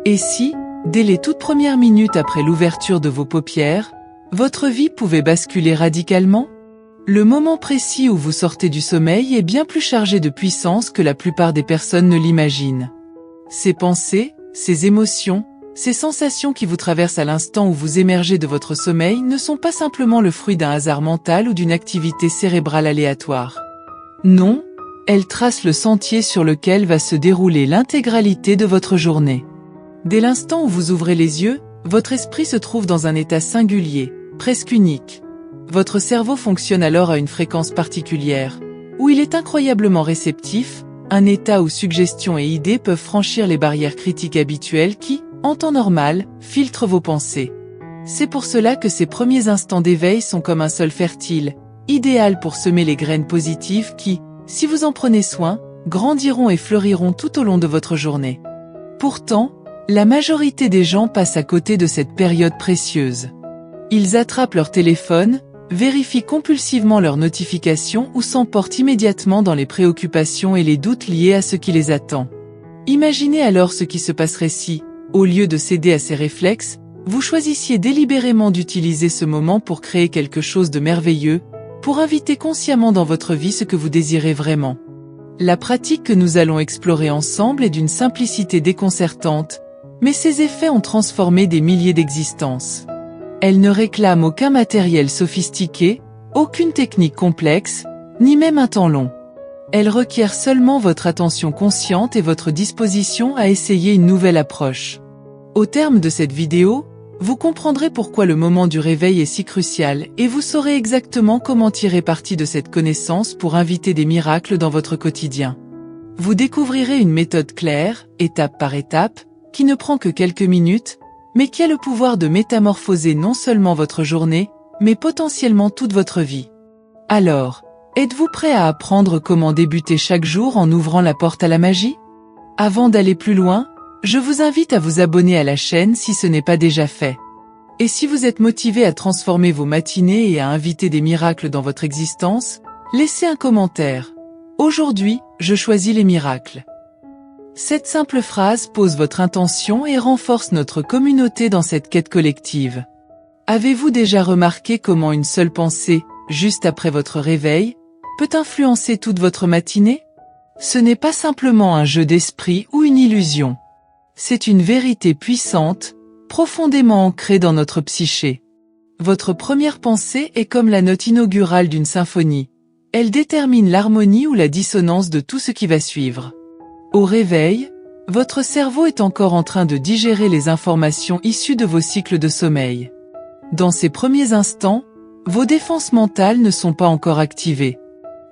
Et si, dès les toutes premières minutes après l'ouverture de vos paupières, votre vie pouvait basculer radicalement? Le moment précis où vous sortez du sommeil est bien plus chargé de puissance que la plupart des personnes ne l'imaginent. Ces pensées, ces émotions, ces sensations qui vous traversent à l'instant où vous émergez de votre sommeil ne sont pas simplement le fruit d'un hasard mental ou d'une activité cérébrale aléatoire. Non, elles tracent le sentier sur lequel va se dérouler l'intégralité de votre journée. Dès l'instant où vous ouvrez les yeux, votre esprit se trouve dans un état singulier, presque unique. Votre cerveau fonctionne alors à une fréquence particulière, où il est incroyablement réceptif, un état où suggestions et idées peuvent franchir les barrières critiques habituelles qui, en temps normal, filtrent vos pensées. C'est pour cela que ces premiers instants d'éveil sont comme un sol fertile, idéal pour semer les graines positives qui, si vous en prenez soin, grandiront et fleuriront tout au long de votre journée. Pourtant, la majorité des gens passent à côté de cette période précieuse. Ils attrapent leur téléphone, vérifient compulsivement leurs notifications ou s'emportent immédiatement dans les préoccupations et les doutes liés à ce qui les attend. Imaginez alors ce qui se passerait si, au lieu de céder à ces réflexes, vous choisissiez délibérément d'utiliser ce moment pour créer quelque chose de merveilleux, pour inviter consciemment dans votre vie ce que vous désirez vraiment. La pratique que nous allons explorer ensemble est d'une simplicité déconcertante, mais ses effets ont transformé des milliers d'existences. Elle ne réclame aucun matériel sophistiqué, aucune technique complexe, ni même un temps long. Elle requiert seulement votre attention consciente et votre disposition à essayer une nouvelle approche. Au terme de cette vidéo, vous comprendrez pourquoi le moment du réveil est si crucial et vous saurez exactement comment tirer parti de cette connaissance pour inviter des miracles dans votre quotidien. Vous découvrirez une méthode claire, étape par étape, qui ne prend que quelques minutes, mais qui a le pouvoir de métamorphoser non seulement votre journée, mais potentiellement toute votre vie. Alors, êtes-vous prêt à apprendre comment débuter chaque jour en ouvrant la porte à la magie? Avant d'aller plus loin, je vous invite à vous abonner à la chaîne si ce n'est pas déjà fait. Et si vous êtes motivé à transformer vos matinées et à inviter des miracles dans votre existence, laissez un commentaire. Aujourd'hui, je choisis les miracles. Cette simple phrase pose votre intention et renforce notre communauté dans cette quête collective. Avez-vous déjà remarqué comment une seule pensée, juste après votre réveil, peut influencer toute votre matinée? Ce n'est pas simplement un jeu d'esprit ou une illusion. C'est une vérité puissante, profondément ancrée dans notre psyché. Votre première pensée est comme la note inaugurale d'une symphonie. Elle détermine l'harmonie ou la dissonance de tout ce qui va suivre. Au réveil, votre cerveau est encore en train de digérer les informations issues de vos cycles de sommeil. Dans ces premiers instants, vos défenses mentales ne sont pas encore activées.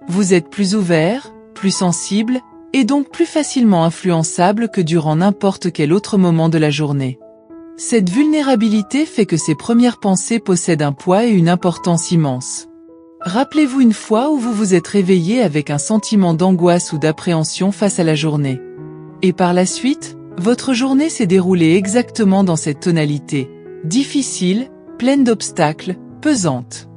Vous êtes plus ouvert, plus sensible, et donc plus facilement influençable que durant n'importe quel autre moment de la journée. Cette vulnérabilité fait que ces premières pensées possèdent un poids et une importance immense. Rappelez-vous une fois où vous vous êtes réveillé avec un sentiment d'angoisse ou d'appréhension face à la journée. Et par la suite, votre journée s'est déroulée exactement dans cette tonalité, difficile, pleine d'obstacles, pesante.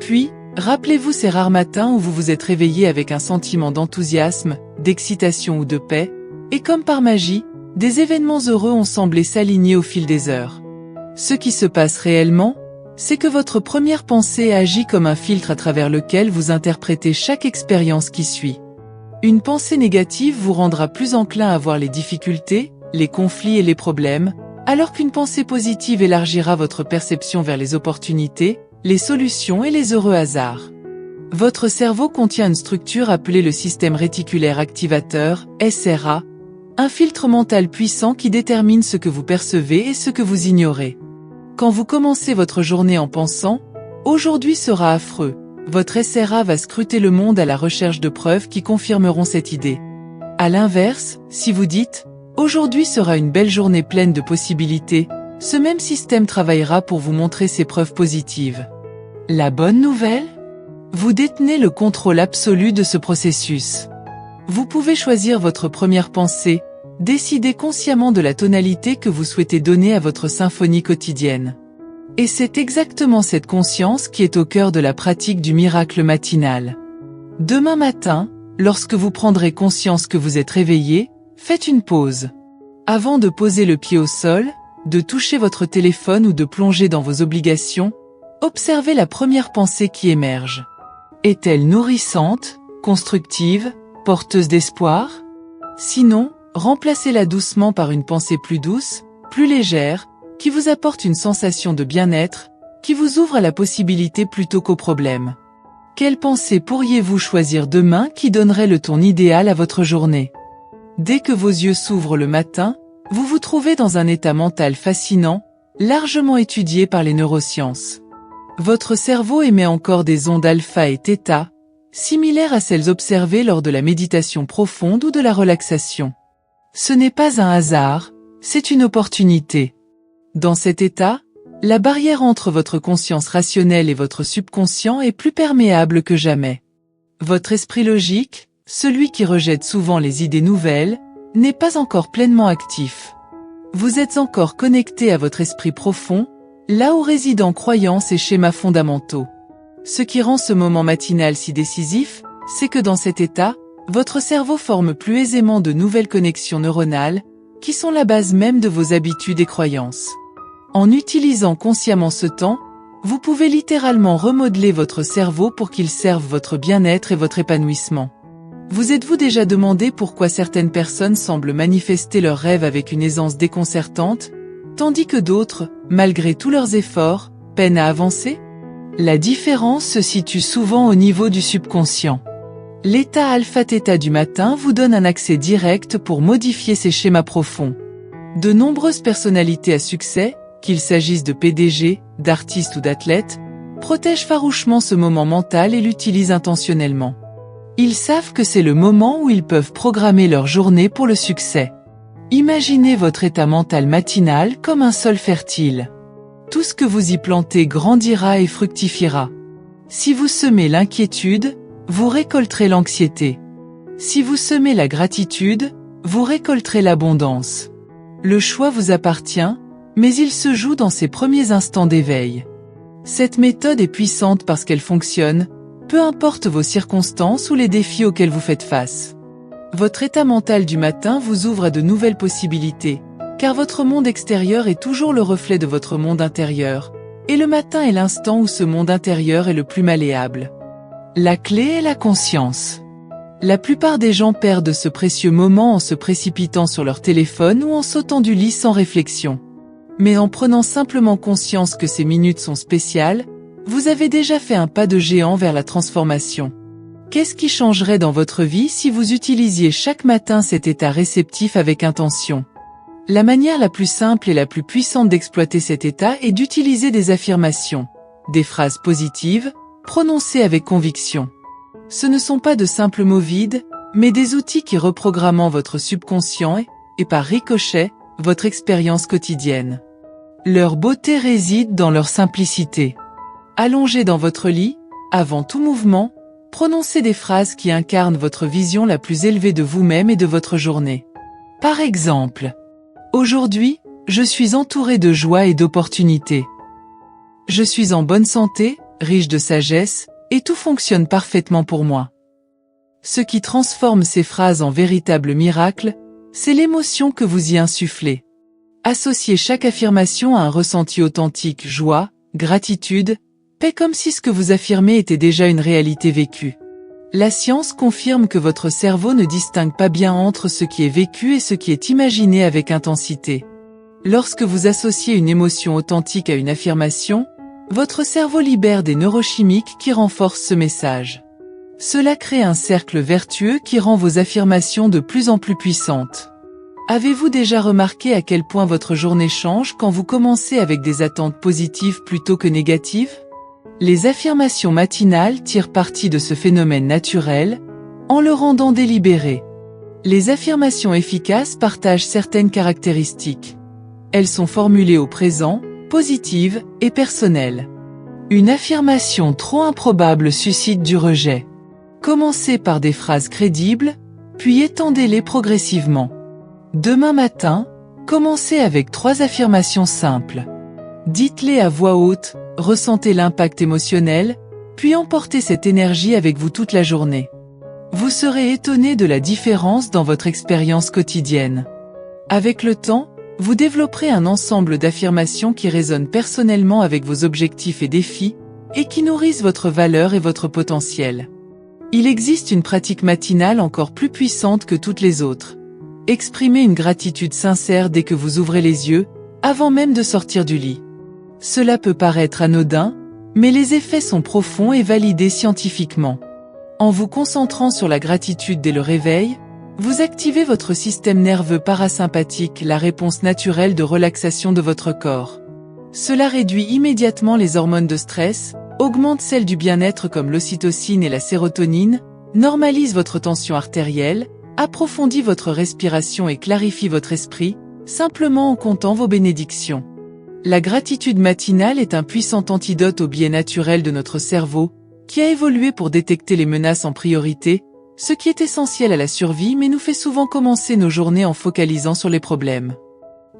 Puis, rappelez-vous ces rares matins où vous vous êtes réveillé avec un sentiment d'enthousiasme, d'excitation ou de paix, et comme par magie, des événements heureux ont semblé s'aligner au fil des heures. Ce qui se passe réellement, c'est que votre première pensée agit comme un filtre à travers lequel vous interprétez chaque expérience qui suit. Une pensée négative vous rendra plus enclin à voir les difficultés, les conflits et les problèmes, alors qu'une pensée positive élargira votre perception vers les opportunités, les solutions et les heureux hasards. Votre cerveau contient une structure appelée le système réticulaire activateur, SRA, un filtre mental puissant qui détermine ce que vous percevez et ce que vous ignorez. Quand vous commencez votre journée en pensant « Aujourd'hui sera affreux », votre SRA va scruter le monde à la recherche de preuves qui confirmeront cette idée. À l'inverse, si vous dites « Aujourd'hui sera une belle journée pleine de possibilités », ce même système travaillera pour vous montrer ses preuves positives. La bonne nouvelle? Vous détenez le contrôle absolu de ce processus. Vous pouvez choisir votre première pensée, décider consciemment de la tonalité que vous souhaitez donner à votre symphonie quotidienne. Et c'est exactement cette conscience qui est au cœur de la pratique du miracle matinal. Demain matin, lorsque vous prendrez conscience que vous êtes réveillé, faites une pause. Avant de poser le pied au sol, de toucher votre téléphone ou de plonger dans vos obligations, observez la première pensée qui émerge. Est-elle nourrissante, constructive, porteuse d'espoir? Sinon, remplacez-la doucement par une pensée plus douce, plus légère, qui vous apporte une sensation de bien-être, qui vous ouvre à la possibilité plutôt qu'au problème. Quelle pensée pourriez-vous choisir demain qui donnerait le ton idéal à votre journée? Dès que vos yeux s'ouvrent le matin, vous vous trouvez dans un état mental fascinant, largement étudié par les neurosciences. Votre cerveau émet encore des ondes alpha et θ, similaires à celles observées lors de la méditation profonde ou de la relaxation. Ce n'est pas un hasard, c'est une opportunité. Dans cet état, la barrière entre votre conscience rationnelle et votre subconscient est plus perméable que jamais. Votre esprit logique, celui qui rejette souvent les idées nouvelles, n'est pas encore pleinement actif. Vous êtes encore connecté à votre esprit profond, là où résident croyances et schémas fondamentaux. Ce qui rend ce moment matinal si décisif, c'est que dans cet état, votre cerveau forme plus aisément de nouvelles connexions neuronales, qui sont la base même de vos habitudes et croyances. En utilisant consciemment ce temps, vous pouvez littéralement remodeler votre cerveau pour qu'il serve votre bien-être et votre épanouissement. Vous êtes-vous déjà demandé pourquoi certaines personnes semblent manifester leurs rêves avec une aisance déconcertante, tandis que d'autres, malgré tous leurs efforts, peinent à avancer? La différence se situe souvent au niveau du subconscient. L'état alpha-θ du matin vous donne un accès direct pour modifier ces schémas profonds. De nombreuses personnalités à succès, qu'il s'agisse de PDG, d'artistes ou d'athlètes, protègent farouchement ce moment mental et l'utilisent intentionnellement. Ils savent que c'est le moment où ils peuvent programmer leur journée pour le succès. Imaginez votre état mental matinal comme un sol fertile. Tout ce que vous y plantez grandira et fructifiera. Si vous semez l'inquiétude, vous récolterez l'anxiété. Si vous semez la gratitude, vous récolterez l'abondance. Le choix vous appartient, mais il se joue dans ces premiers instants d'éveil. Cette méthode est puissante parce qu'elle fonctionne, peu importe vos circonstances ou les défis auxquels vous faites face. Votre état mental du matin vous ouvre à de nouvelles possibilités, car votre monde extérieur est toujours le reflet de votre monde intérieur, et le matin est l'instant où ce monde intérieur est le plus malléable. La clé est la conscience. La plupart des gens perdent ce précieux moment en se précipitant sur leur téléphone ou en sautant du lit sans réflexion. Mais en prenant simplement conscience que ces minutes sont spéciales, vous avez déjà fait un pas de géant vers la transformation. Qu'est-ce qui changerait dans votre vie si vous utilisiez chaque matin cet état réceptif avec intention? La manière la plus simple et la plus puissante d'exploiter cet état est d'utiliser des affirmations, des phrases positives, prononcées avec conviction. Ce ne sont pas de simples mots vides, mais des outils qui reprogramment votre subconscient et par ricochet, votre expérience quotidienne. Leur beauté réside dans leur simplicité. Allongé dans votre lit, avant tout mouvement, prononcez des phrases qui incarnent votre vision la plus élevée de vous-même et de votre journée. Par exemple, aujourd'hui, je suis entouré de joie et d'opportunités. Je suis en bonne santé, riche de sagesse, et tout fonctionne parfaitement pour moi. Ce qui transforme ces phrases en véritables miracles, c'est l'émotion que vous y insufflez. Associez chaque affirmation à un ressenti authentique, joie, gratitude, paix, comme si ce que vous affirmez était déjà une réalité vécue. La science confirme que votre cerveau ne distingue pas bien entre ce qui est vécu et ce qui est imaginé avec intensité. Lorsque vous associez une émotion authentique à une affirmation, votre cerveau libère des neurochimiques qui renforcent ce message. Cela crée un cercle vertueux qui rend vos affirmations de plus en plus puissantes. Avez-vous déjà remarqué à quel point votre journée change quand vous commencez avec des attentes positives plutôt que négatives? Les affirmations matinales tirent parti de ce phénomène naturel, en le rendant délibéré. Les affirmations efficaces partagent certaines caractéristiques. Elles sont formulées au présent, positives et personnelles. Une affirmation trop improbable suscite du rejet. Commencez par des phrases crédibles, puis étendez-les progressivement. Demain matin, commencez avec 3 affirmations simples. Dites-les à voix haute, ressentez l'impact émotionnel, puis emportez cette énergie avec vous toute la journée. Vous serez étonné de la différence dans votre expérience quotidienne. Avec le temps, vous développerez un ensemble d'affirmations qui résonnent personnellement avec vos objectifs et défis, et qui nourrissent votre valeur et votre potentiel. Il existe une pratique matinale encore plus puissante que toutes les autres. Exprimez une gratitude sincère dès que vous ouvrez les yeux, avant même de sortir du lit. Cela peut paraître anodin, mais les effets sont profonds et validés scientifiquement. En vous concentrant sur la gratitude dès le réveil, vous activez votre système nerveux parasympathique, la réponse naturelle de relaxation de votre corps. Cela réduit immédiatement les hormones de stress, augmente celles du bien-être comme l'ocytocine et la sérotonine, normalise votre tension artérielle, approfondit votre respiration et clarifie votre esprit, simplement en comptant vos bénédictions. La gratitude matinale est un puissant antidote au biais naturel de notre cerveau, qui a évolué pour détecter les menaces en priorité, ce qui est essentiel à la survie mais nous fait souvent commencer nos journées en focalisant sur les problèmes.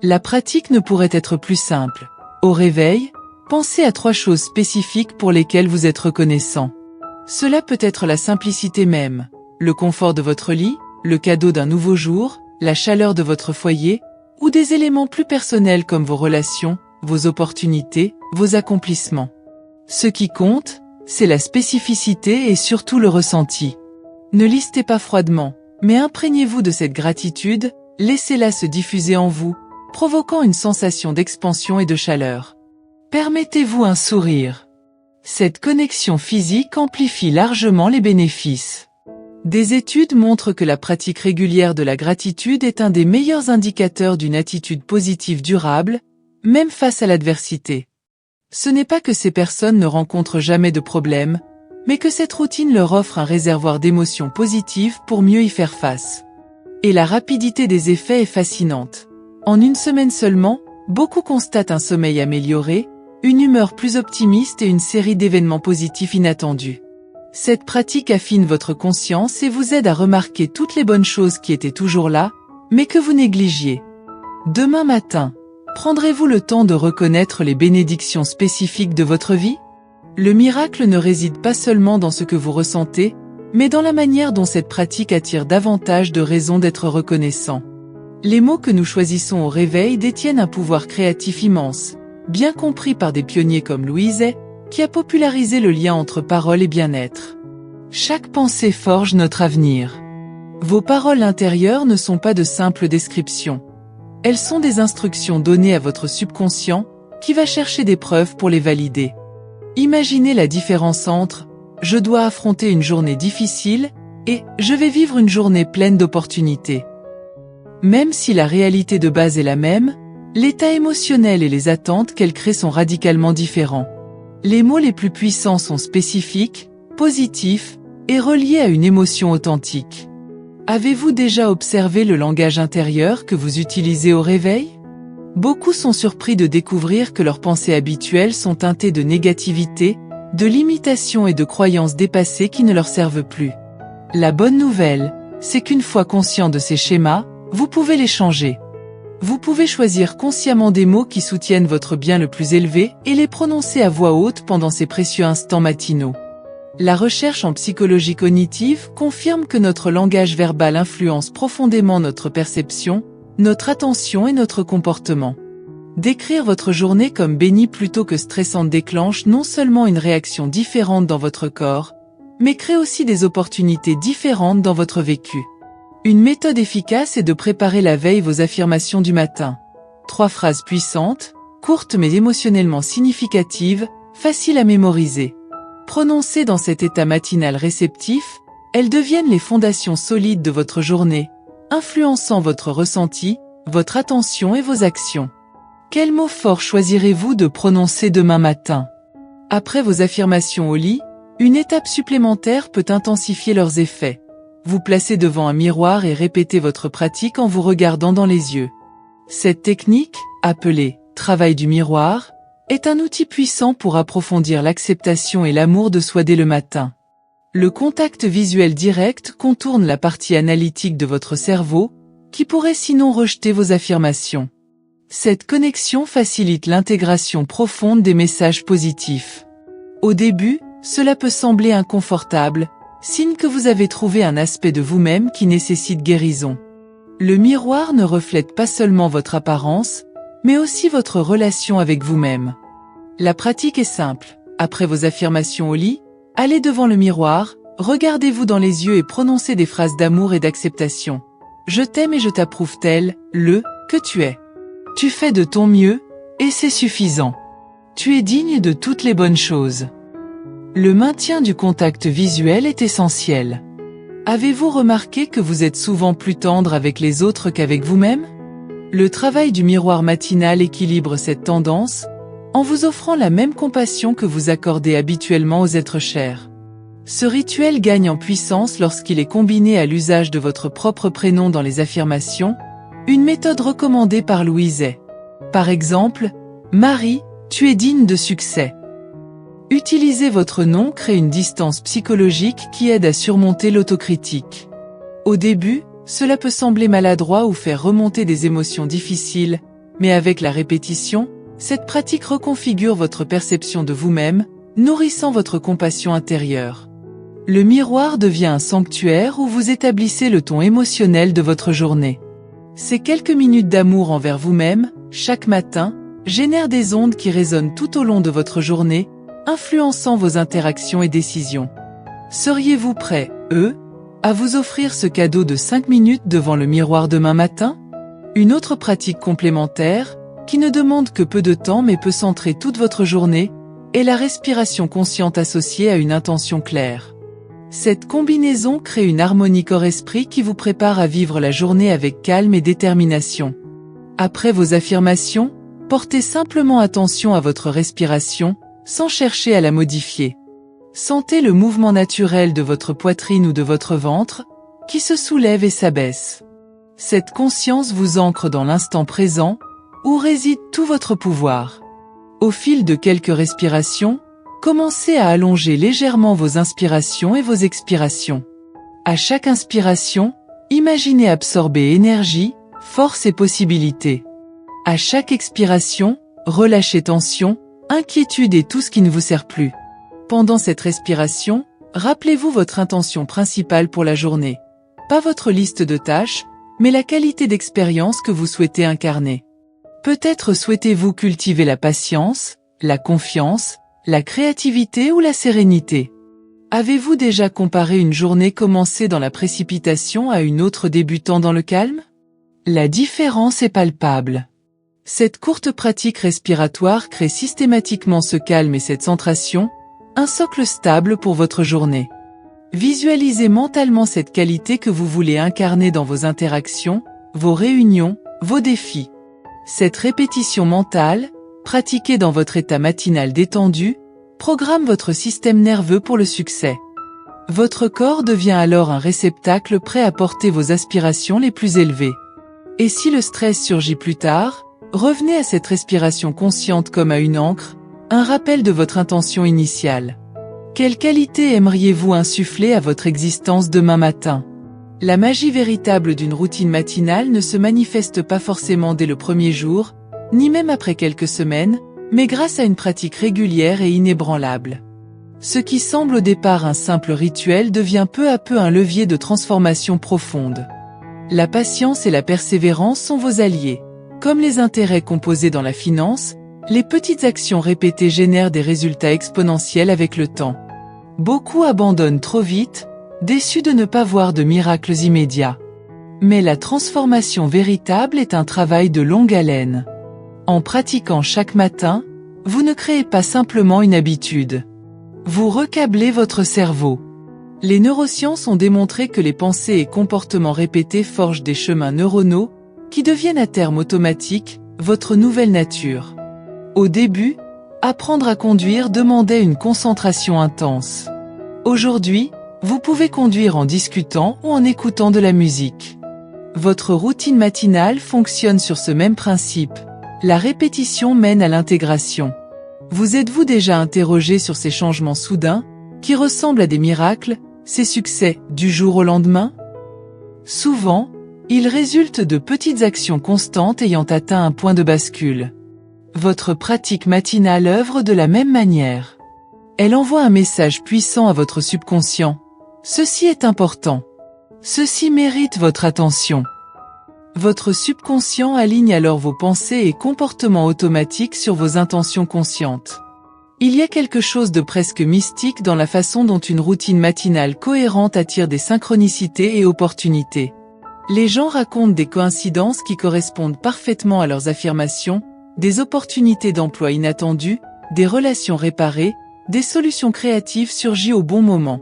La pratique ne pourrait être plus simple. Au réveil, pensez à 3 choses spécifiques pour lesquelles vous êtes reconnaissant. Cela peut être la simplicité même, le confort de votre lit, le cadeau d'un nouveau jour, la chaleur de votre foyer, ou des éléments plus personnels comme vos relations, vos opportunités, vos accomplissements. Ce qui compte, c'est la spécificité et surtout le ressenti. Ne listez pas froidement, mais imprégnez-vous de cette gratitude, laissez-la se diffuser en vous, provoquant une sensation d'expansion et de chaleur. Permettez-vous un sourire. Cette connexion physique amplifie largement les bénéfices. Des études montrent que la pratique régulière de la gratitude est un des meilleurs indicateurs d'une attitude positive durable, même face à l'adversité. Ce n'est pas que ces personnes ne rencontrent jamais de problèmes, mais que cette routine leur offre un réservoir d'émotions positives pour mieux y faire face. Et la rapidité des effets est fascinante. En une semaine seulement, beaucoup constatent un sommeil amélioré, une humeur plus optimiste et une série d'événements positifs inattendus. Cette pratique affine votre conscience et vous aide à remarquer toutes les bonnes choses qui étaient toujours là, mais que vous négligiez. Demain matin, prendrez-vous le temps de reconnaître les bénédictions spécifiques de votre vie ? Le miracle ne réside pas seulement dans ce que vous ressentez, mais dans la manière dont cette pratique attire davantage de raisons d'être reconnaissant. Les mots que nous choisissons au réveil détiennent un pouvoir créatif immense, bien compris par des pionniers comme Louise Hay, qui a popularisé le lien entre parole et bien-être. Chaque pensée forge notre avenir. Vos paroles intérieures ne sont pas de simples descriptions. Elles sont des instructions données à votre subconscient, qui va chercher des preuves pour les valider. Imaginez la différence entre « je dois affronter une journée difficile » et « je vais vivre une journée pleine d'opportunités ». Même si la réalité de base est la même, l'état émotionnel et les attentes qu'elle crée sont radicalement différents. Les mots les plus puissants sont spécifiques, positifs et reliés à une émotion authentique. Avez-vous déjà observé le langage intérieur que vous utilisez au réveil ? Beaucoup sont surpris de découvrir que leurs pensées habituelles sont teintées de négativité, de limitation et de croyances dépassées qui ne leur servent plus. La bonne nouvelle, c'est qu'une fois conscient de ces schémas, vous pouvez les changer. Vous pouvez choisir consciemment des mots qui soutiennent votre bien le plus élevé et les prononcer à voix haute pendant ces précieux instants matinaux. La recherche en psychologie cognitive confirme que notre langage verbal influence profondément notre perception, notre attention et notre comportement. Décrire votre journée comme bénie plutôt que stressante déclenche non seulement une réaction différente dans votre corps, mais crée aussi des opportunités différentes dans votre vécu. Une méthode efficace est de préparer la veille vos affirmations du matin. 3 phrases puissantes, courtes mais émotionnellement significatives, faciles à mémoriser. Prononcées dans cet état matinal réceptif, elles deviennent les fondations solides de votre journée, influençant votre ressenti, votre attention et vos actions. Quel mot fort choisirez-vous de prononcer demain matin ? Après vos affirmations au lit, une étape supplémentaire peut intensifier leurs effets. Vous placez devant un miroir et répétez votre pratique en vous regardant dans les yeux. Cette technique, appelée « travail du miroir », est un outil puissant pour approfondir l'acceptation et l'amour de soi dès le matin. Le contact visuel direct contourne la partie analytique de votre cerveau, qui pourrait sinon rejeter vos affirmations. Cette connexion facilite l'intégration profonde des messages positifs. Au début, cela peut sembler inconfortable, signe que vous avez trouvé un aspect de vous-même qui nécessite guérison. Le miroir ne reflète pas seulement votre apparence, mais aussi votre relation avec vous-même. La pratique est simple. Après vos affirmations au lit, allez devant le miroir, regardez-vous dans les yeux et prononcez des phrases d'amour et d'acceptation. Je t'aime et je t'approuve tel, que tu es. Tu fais de ton mieux, et c'est suffisant. Tu es digne de toutes les bonnes choses. Le maintien du contact visuel est essentiel. Avez-vous remarqué que vous êtes souvent plus tendre avec les autres qu'avec vous-même? Le travail du miroir matinal équilibre cette tendance, en vous offrant la même compassion que vous accordez habituellement aux êtres chers. Ce rituel gagne en puissance lorsqu'il est combiné à l'usage de votre propre prénom dans les affirmations, une méthode recommandée par Louise Hay. Par exemple, Marie, tu es digne de succès. Utiliser votre nom crée une distance psychologique qui aide à surmonter l'autocritique. Au début, cela peut sembler maladroit ou faire remonter des émotions difficiles, mais avec la répétition, cette pratique reconfigure votre perception de vous-même, nourrissant votre compassion intérieure. Le miroir devient un sanctuaire où vous établissez le ton émotionnel de votre journée. Ces quelques minutes d'amour envers vous-même, chaque matin, génèrent des ondes qui résonnent tout au long de votre journée, influençant vos interactions et décisions. Seriez-vous prêt, à vous offrir ce cadeau de 5 minutes devant le miroir demain matin? Une autre pratique complémentaire, qui ne demande que peu de temps mais peut centrer toute votre journée, est la respiration consciente associée à une intention claire. Cette combinaison crée une harmonie corps-esprit qui vous prépare à vivre la journée avec calme et détermination. Après vos affirmations, portez simplement attention à votre respiration, sans chercher à la modifier. Sentez le mouvement naturel de votre poitrine ou de votre ventre, qui se soulève et s'abaisse. Cette conscience vous ancre dans l'instant présent, où réside tout votre pouvoir. Au fil de quelques respirations, commencez à allonger légèrement vos inspirations et vos expirations. À chaque inspiration, imaginez absorber énergie, force et possibilités. À chaque expiration, relâchez tension, inquiétude et tout ce qui ne vous sert plus. Pendant cette respiration, rappelez-vous votre intention principale pour la journée. Pas votre liste de tâches, mais la qualité d'expérience que vous souhaitez incarner. Peut-être souhaitez-vous cultiver la patience, la confiance, la créativité ou la sérénité. Avez-vous déjà comparé une journée commencée dans la précipitation à une autre débutant dans le calme? La différence est palpable. Cette courte pratique respiratoire crée systématiquement ce calme et cette centration, un socle stable pour votre journée. Visualisez mentalement cette qualité que vous voulez incarner dans vos interactions, vos réunions, vos défis. Cette répétition mentale, pratiquée dans votre état matinal détendu, programme votre système nerveux pour le succès. Votre corps devient alors un réceptacle prêt à porter vos aspirations les plus élevées. Et si le stress surgit plus tard, revenez à cette respiration consciente comme à une ancre, un rappel de votre intention initiale. Quelle qualité aimeriez-vous insuffler à votre existence demain matin? La magie véritable d'une routine matinale ne se manifeste pas forcément dès le premier jour, ni même après quelques semaines, mais grâce à une pratique régulière et inébranlable. Ce qui semble au départ un simple rituel devient peu à peu un levier de transformation profonde. La patience et la persévérance sont vos alliés. Comme les intérêts composés dans la finance, les petites actions répétées génèrent des résultats exponentiels avec le temps. Beaucoup abandonnent trop vite, déçus de ne pas voir de miracles immédiats. Mais la transformation véritable est un travail de longue haleine. En pratiquant chaque matin, vous ne créez pas simplement une habitude. Vous recablez votre cerveau. Les neurosciences ont démontré que les pensées et comportements répétés forgent des chemins neuronaux, qui deviennent à terme automatiques, votre nouvelle nature. Au début, apprendre à conduire demandait une concentration intense. Aujourd'hui, vous pouvez conduire en discutant ou en écoutant de la musique. Votre routine matinale fonctionne sur ce même principe. La répétition mène à l'intégration. Vous êtes-vous déjà interrogé sur ces changements soudains, qui ressemblent à des miracles, ces succès du jour au lendemain? Souvent, ils résultent de petites actions constantes ayant atteint un point de bascule. Votre pratique matinale œuvre de la même manière. Elle envoie un message puissant à votre subconscient. Ceci est important. Ceci mérite votre attention. Votre subconscient aligne alors vos pensées et comportements automatiques sur vos intentions conscientes. Il y a quelque chose de presque mystique dans la façon dont une routine matinale cohérente attire des synchronicités et opportunités. Les gens racontent des coïncidences qui correspondent parfaitement à leurs affirmations, des opportunités d'emploi inattendues, des relations réparées, des solutions créatives surgies au bon moment.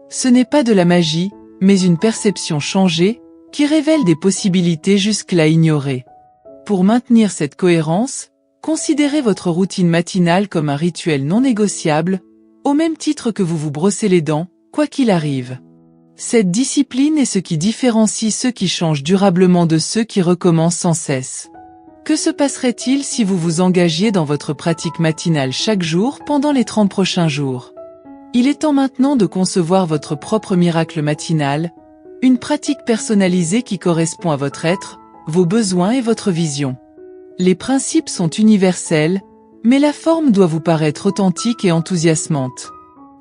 Ce n'est pas de la magie, mais une perception changée, qui révèle des possibilités jusque-là ignorées. Pour maintenir cette cohérence, considérez votre routine matinale comme un rituel non négociable, au même titre que vous vous brossez les dents, quoi qu'il arrive. Cette discipline est ce qui différencie ceux qui changent durablement de ceux qui recommencent sans cesse. Que se passerait-il si vous vous engagiez dans votre pratique matinale chaque jour pendant les 30 prochains jours? Il est temps maintenant de concevoir votre propre miracle matinal, une pratique personnalisée qui correspond à votre être, vos besoins et votre vision. Les principes sont universels, mais la forme doit vous paraître authentique et enthousiasmante.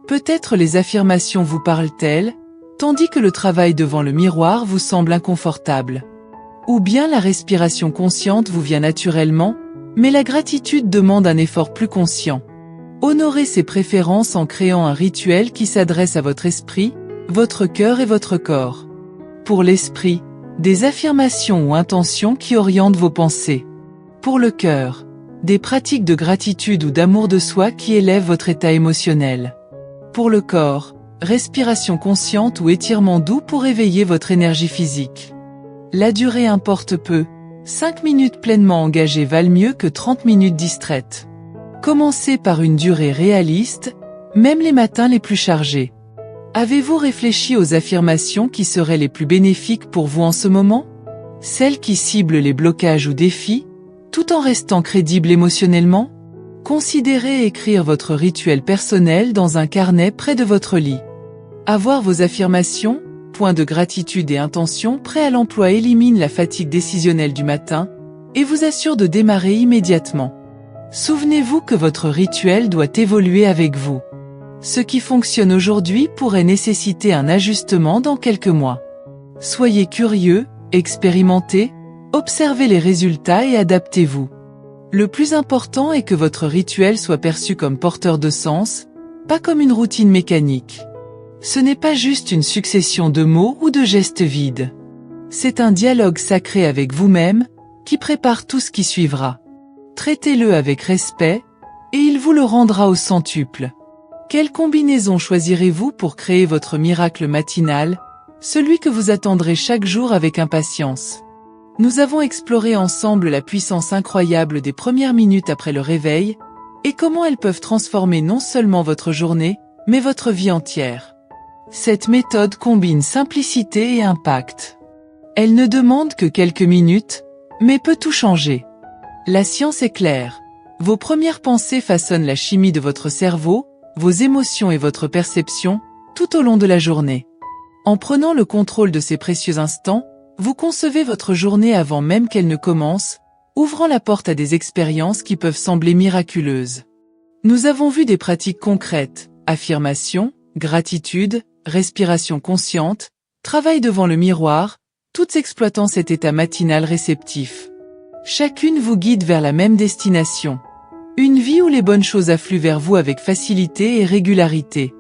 Peut-être les affirmations vous parlent-elles, tandis que le travail devant le miroir vous semble inconfortable. Ou bien la respiration consciente vous vient naturellement, mais la gratitude demande un effort plus conscient. Honorez ses préférences en créant un rituel qui s'adresse à votre esprit, votre cœur et votre corps. Pour l'esprit, des affirmations ou intentions qui orientent vos pensées. Pour le cœur, des pratiques de gratitude ou d'amour de soi qui élèvent votre état émotionnel. Pour le corps, respiration consciente ou étirement doux pour éveiller votre énergie physique. La durée importe peu, 5 minutes pleinement engagées valent mieux que 30 minutes distraites. Commencez par une durée réaliste, même les matins les plus chargés. Avez-vous réfléchi aux affirmations qui seraient les plus bénéfiques pour vous en ce moment? Celles qui ciblent les blocages ou défis, tout en restant crédibles émotionnellement? Considérez écrire votre rituel personnel dans un carnet près de votre lit. Avoir vos affirmations, points de gratitude et intention prêts à l'emploi élimine la fatigue décisionnelle du matin et vous assure de démarrer immédiatement. Souvenez-vous que votre rituel doit évoluer avec vous. Ce qui fonctionne aujourd'hui pourrait nécessiter un ajustement dans quelques mois. Soyez curieux, expérimentez, observez les résultats et adaptez-vous. Le plus important est que votre rituel soit perçu comme porteur de sens, pas comme une routine mécanique. Ce n'est pas juste une succession de mots ou de gestes vides. C'est un dialogue sacré avec vous-même, qui prépare tout ce qui suivra. Traitez-le avec respect, et il vous le rendra au centuple. Quelle combinaison choisirez-vous pour créer votre miracle matinal, celui que vous attendrez chaque jour avec impatience? Nous avons exploré ensemble la puissance incroyable des premières minutes après le réveil, et comment elles peuvent transformer non seulement votre journée, mais votre vie entière. Cette méthode combine simplicité et impact. Elle ne demande que quelques minutes, mais peut tout changer. La science est claire. Vos premières pensées façonnent la chimie de votre cerveau, vos émotions et votre perception, tout au long de la journée. En prenant le contrôle de ces précieux instants, vous concevez votre journée avant même qu'elle ne commence, ouvrant la porte à des expériences qui peuvent sembler miraculeuses. Nous avons vu des pratiques concrètes, affirmation, gratitude, respiration consciente, travail devant le miroir, toutes exploitant cet état matinal réceptif. Chacune vous guide vers la même destination. Une vie où les bonnes choses affluent vers vous avec facilité et régularité.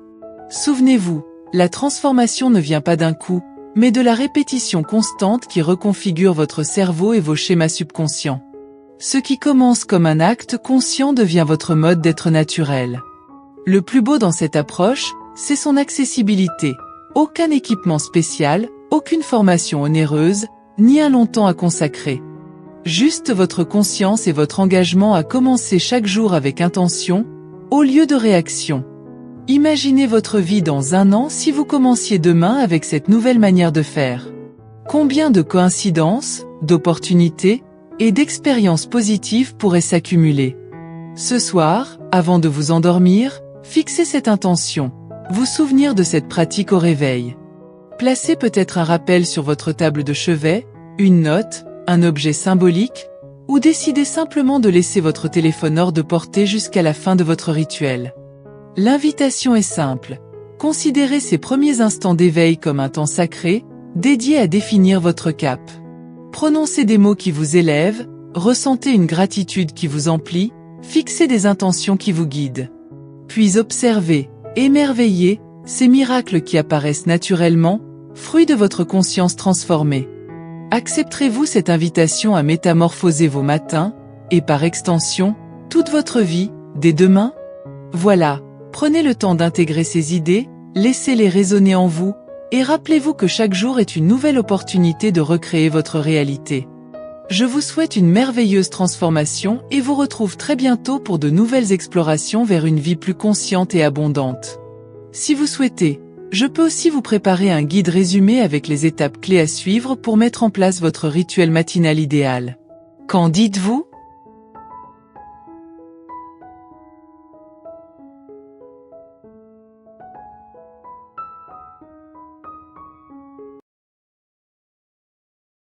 Souvenez-vous, la transformation ne vient pas d'un coup, mais de la répétition constante qui reconfigure votre cerveau et vos schémas subconscients. Ce qui commence comme un acte conscient devient votre mode d'être naturel. Le plus beau dans cette approche, c'est son accessibilité. Aucun équipement spécial, aucune formation onéreuse, ni un long temps à consacrer. Juste votre conscience et votre engagement à commencer chaque jour avec intention, au lieu de réaction. Imaginez votre vie dans 1 an si vous commenciez demain avec cette nouvelle manière de faire. Combien de coïncidences, d'opportunités et d'expériences positives pourraient s'accumuler? Ce soir, avant de vous endormir, fixez cette intention. Vous souvenir de cette pratique au réveil. Placez peut-être un rappel sur votre table de chevet, une note, un objet symbolique, ou décidez simplement de laisser votre téléphone hors de portée jusqu'à la fin de votre rituel. L'invitation est simple. Considérez ces premiers instants d'éveil comme un temps sacré, dédié à définir votre cap. Prononcez des mots qui vous élèvent, ressentez une gratitude qui vous emplit, fixez des intentions qui vous guident. Puis observez, émerveillez, ces miracles qui apparaissent naturellement, fruits de votre conscience transformée. Accepterez-vous cette invitation à métamorphoser vos matins, et par extension, toute votre vie, dès demain? Voilà, prenez le temps d'intégrer ces idées, laissez-les résonner en vous, et rappelez-vous que chaque jour est une nouvelle opportunité de recréer votre réalité. Je vous souhaite une merveilleuse transformation et vous retrouve très bientôt pour de nouvelles explorations vers une vie plus consciente et abondante. Si vous souhaitez, je peux aussi vous préparer un guide résumé avec les étapes clés à suivre pour mettre en place votre rituel matinal idéal. Qu'en dites-vous ?